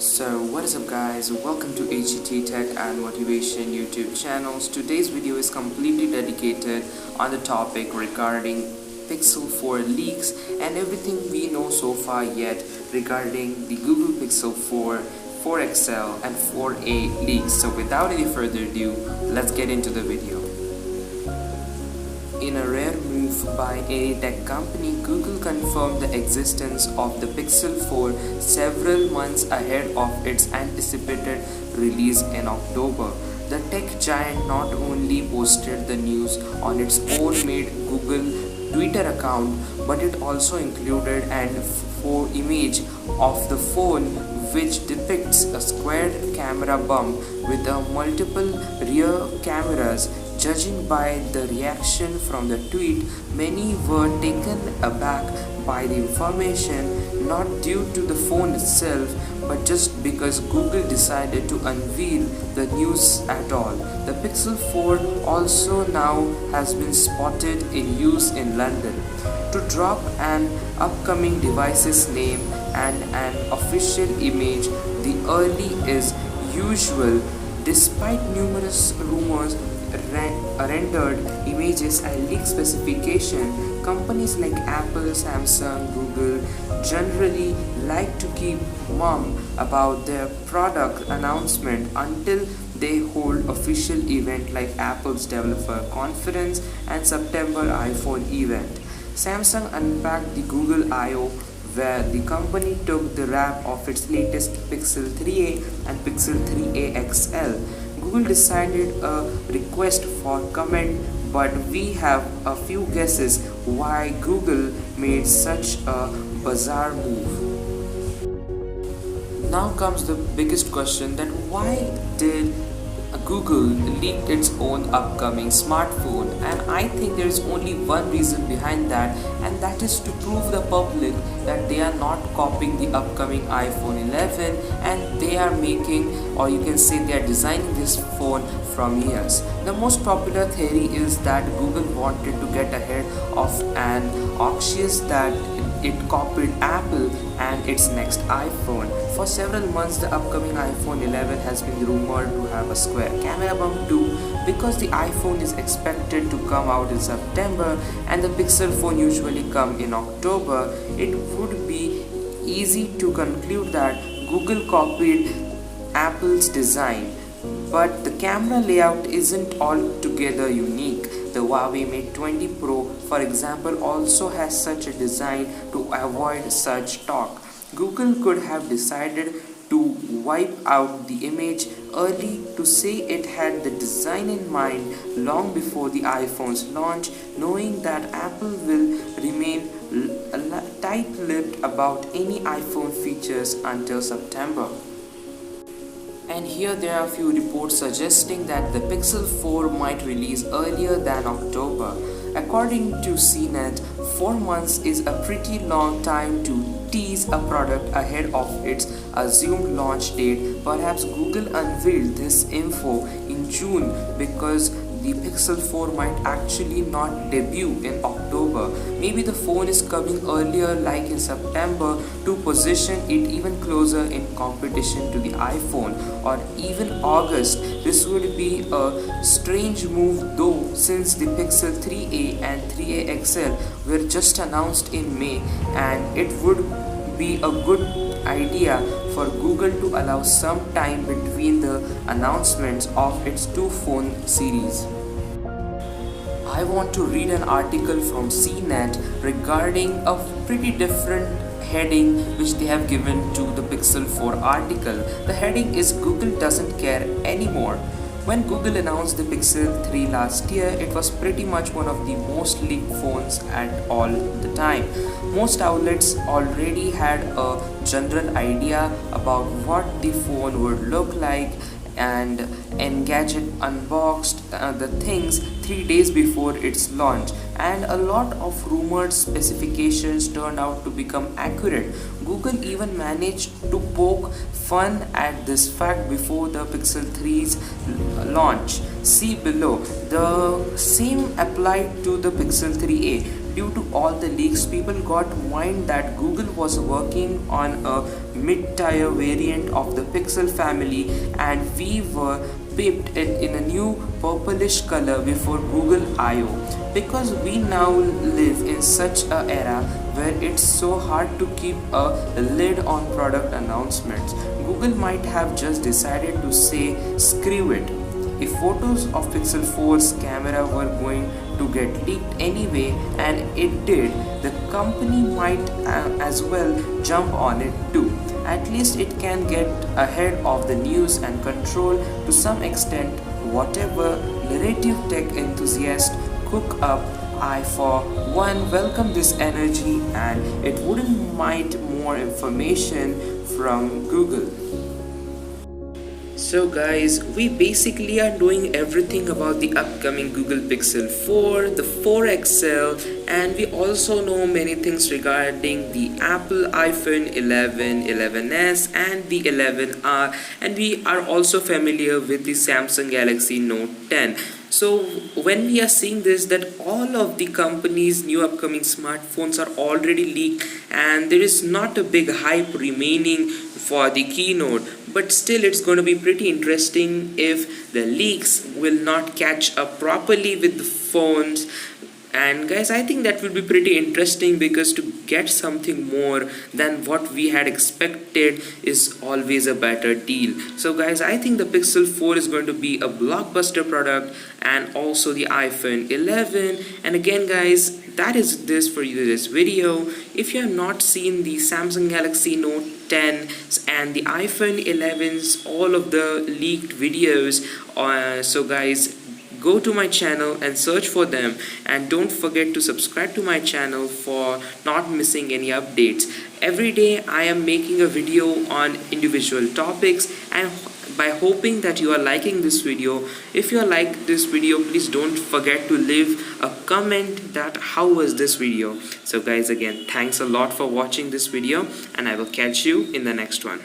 So what is up guys, welcome to HET Tech and Motivation YouTube channels. Today's video is completely dedicated on the topic regarding Pixel 4 leaks and everything we know so far yet regarding the Google Pixel 4, 4 XL and 4a leaks. So without any further ado, let's get into the video. In a rare move by a tech company, Google confirmed the existence of the Pixel 4 several months ahead of its anticipated release in October. The tech giant not only posted the news on its own made Google Twitter account, but it also included an image of the phone which depicts a squared camera bump with multiple rear cameras. Judging by the reaction from the tweet, many were taken aback by the information, not due to the phone itself, but just because Google decided to unveil the news at all. The Pixel 4 also now has been spotted in use in London. To drop an upcoming device's name and an official image, the early is usual, despite numerous rumors, rendered images and leaked specification. Companies like Apple, Samsung, Google generally like to keep mum about their product announcement until they hold official event like Apple's developer conference and September iPhone event. Samsung unpacked the Google I/O, where the company took the rap of its latest Pixel 3a and Pixel 3a XL. Google decided a request for comment, but we have a few guesses why Google made such a bizarre move. Now comes the biggest question, that why did Google leaked its own upcoming smartphone? And I think there is only one reason behind that, and that is to prove the public that they are not copying the upcoming iPhone 11 and they are making, or you can say they are designing this phone from years. The most popular theory is that Google wanted to get ahead of an auction that it copied Apple and its next iPhone. For several months, the upcoming iPhone 11 has been rumored to have a square camera bump too, because the iPhone is expected to come out in September and the Pixel phone usually come in October. It would be easy to conclude that Google copied Apple's design, but the camera layout isn't altogether unique. The Huawei Mate 20 Pro, for example, also has such a design to avoid such talk. Google could have decided to wipe out the image early to say it had the design in mind long before the iPhone's launch, knowing that Apple will remain tight-lipped about any iPhone features until September. And here there are a few reports suggesting that the Pixel 4 might release earlier than October. According to CNET, 4 months is a pretty long time to tease a product ahead of its assumed launch date. Perhaps Google unveiled this info in June because the Pixel 4 might actually not debut in October. Maybe the phone is coming earlier, like in September, to position it even closer in competition to the iPhone, or even August. This would be a strange move though, since the Pixel 3a and 3a XL were just announced in May, and it would be a good idea for Google to allow some time between the announcements of its two phone series. I want to read an article from CNET regarding a pretty different heading which they have given to the Pixel 4 article. The heading is "Google doesn't care anymore." When Google announced the Pixel 3 last year, it was pretty much one of the most leaked phones at all the time. Most outlets already had a general idea about what the phone would look like, and Engadget unboxed the things 3 days before its launch, and a lot of rumored specifications turned out to become accurate. Google even managed to poke fun at this fact before the Pixel 3's launch. See below. The same applied to the Pixel 3a. Due to all the leaks, people got wind that Google was working on a mid-tier variant of the Pixel family, and we were pipped it in a new purplish color before Google I/O, because we now live in such a era where it's so hard to keep a lid on product announcements. Google might have just decided to say screw it. If photos of Pixel 4's camera were going to get leaked anyway, and it did, the company might as well jump on it too. At least it can get ahead of the news and control to some extent whatever narrative tech enthusiasts cook up. I for one welcome this energy, and it wouldn't mind more information from Google. So guys, we basically are doing everything about the upcoming Google Pixel 4, the 4 XL, and we also know many things regarding the Apple iPhone 11, 11s and the 11R, and we are also familiar with the Samsung Galaxy Note 10. So when we are seeing this, that all of the companies' new upcoming smartphones are already leaked and there is not a big hype remaining for the keynote, but still it's going to be pretty interesting if the leaks will not catch up properly with the phones. And guys, I think that will be pretty interesting, because to get something more than what we had expected is always a better deal. So guys, I think the Pixel 4 is going to be a blockbuster product, and also the iPhone 11. And again guys, that is this for you this video. If you have not seen the Samsung Galaxy Note 10 and the iPhone 11's all of the leaked videos, so guys, go to my channel and search for them, and don't forget to subscribe to my channel for not missing any updates. Every day I am making a video on individual topics, and by hoping that you are liking this video. If you like this video, please don't forget to leave a comment that how was this video. So guys, again, thanks a lot for watching this video, and I will catch you in the next one.